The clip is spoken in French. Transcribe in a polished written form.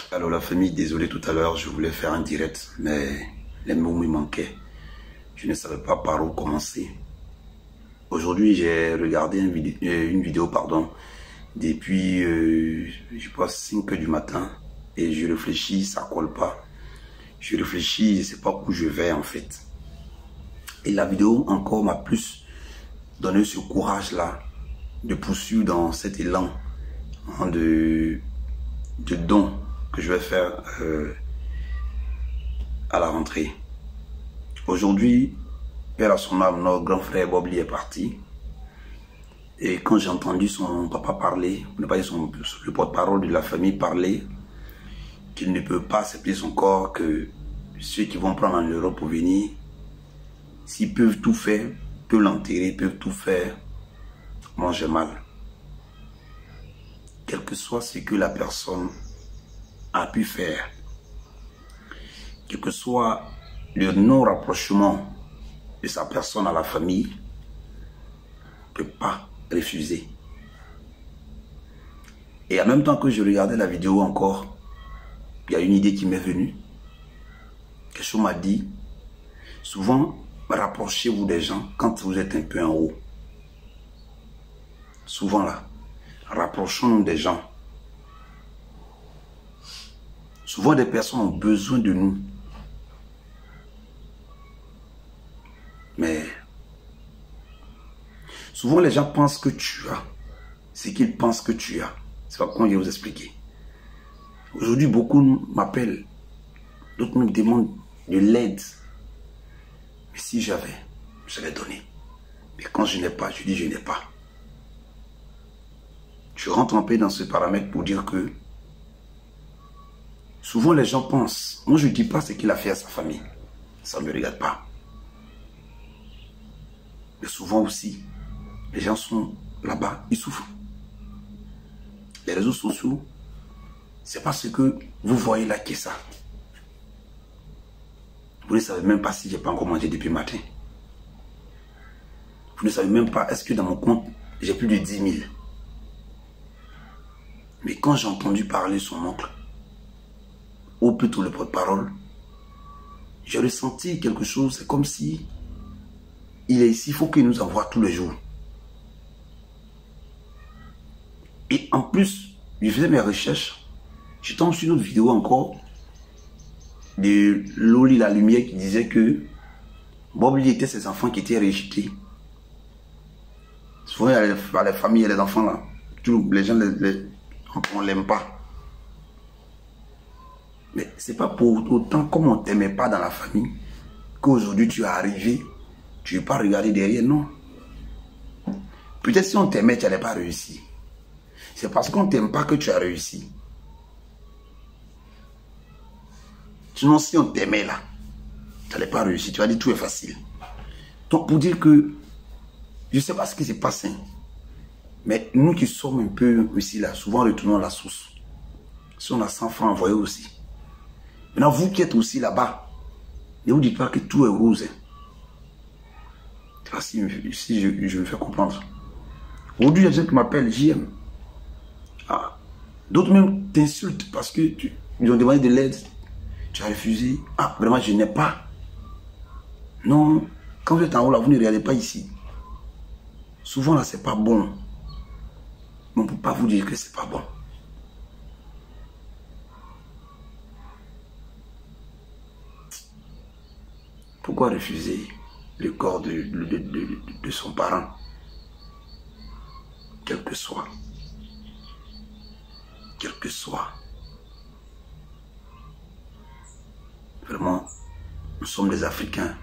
Alors la famille, désolé tout à l'heure, je voulais faire un direct, mais les mots me manquaient. Je ne savais pas par où commencer. Aujourd'hui, j'ai regardé une vidéo depuis, je pense, 5 heures du matin. Et je réfléchis, ça colle pas. Je réfléchis, je ne sais pas où je vais en fait. Et la vidéo encore m'a plus donné ce courage-là de poursuivre dans cet élan de don que je vais faire à la rentrée. Aujourd'hui, père à son âme, notre grand frère Bobli est parti. Et quand j'ai entendu son papa parler, le porte-parole de la famille parler, qu'il ne peut pas accepter son corps, que ceux qui vont prendre en Europe pour venir, s'ils peuvent tout faire, peuvent l'enterrer, peuvent tout faire, moi j'ai mal. Quel que soit ce que la personne a pu faire, quel que soit le non-rapprochement de sa personne à la famille, ne peut pas refuser. Et en même temps que je regardais la vidéo encore, il y a une idée qui m'est venue. Quelque chose m'a dit, souvent, rapprochez-vous des gens quand vous êtes un peu en haut. Souvent là, rapprochons-nous des gens. Souvent, des personnes ont besoin de nous. Mais souvent, les gens pensent que tu as ce qu'ils pensent que tu as. C'est pas comment je vais vous expliquer. Aujourd'hui, beaucoup m'appellent. D'autres me demandent de l'aide. Mais si j'avais, je vais donner. Mais quand je n'ai pas, je dis je n'ai pas. Je rentre un peu dans ce paramètre pour dire que souvent les gens pensent, moi je ne dis pas ce qu'il a fait à sa famille. Ça ne me regarde pas. Mais souvent aussi, les gens sont là-bas, ils souffrent. Les réseaux sociaux, c'est pas ce que vous voyez là qui est ça. Vous ne savez même pas si j'ai pas encore mangé depuis le matin. Vous ne savez même pas, est-ce que dans mon compte, j'ai plus de 10 000. Mais quand j'ai entendu parler son oncle, ou plutôt le porte-parole, j'ai ressenti quelque chose, c'est comme si il est ici, il faut qu'il nous envoie tous les jours. Et en plus, je faisais mes recherches, je tombe sur une autre vidéo encore de Loli la Lumière qui disait que Bobli était ses enfants qui étaient rejetés. Souvent, il y a les familles et les enfants là, les gens, on ne l'aime pas. Mais c'est pas pour autant comme on ne t'aimait pas dans la famille qu'aujourd'hui tu es arrivé, tu ne veux pas regarder derrière, non. Peut-être si on t'aimait, tu n'allais pas réussir. C'est parce qu'on ne t'aime pas que tu as réussi. Sinon, si on t'aimait là, tu n'allais pas réussir. Tu vas dire tout est facile. Donc, pour dire que je ne sais pas ce qui s'est passé, mais nous qui sommes un peu ici là, souvent retournons à la source. Si on a 100 francs envoyés aussi. Maintenant, vous qui êtes aussi là-bas, ne vous dites pas que tout est rose. C'est pas si je me fais comprendre. Aujourd'hui, il y a des gens qui m'appellent JM. Ah. D'autres même t'insultent parce que ils ont demandé de l'aide. Tu as refusé. Ah, vraiment, je n'ai pas. Non, quand vous êtes en haut là, vous ne regardez pas ici. Souvent là, c'est pas bon. Mais on ne peut pas vous dire que c'est pas bon. Pourquoi refuser le corps de son parent? Quel que soit. Quel que soit. Vraiment, nous sommes des Africains.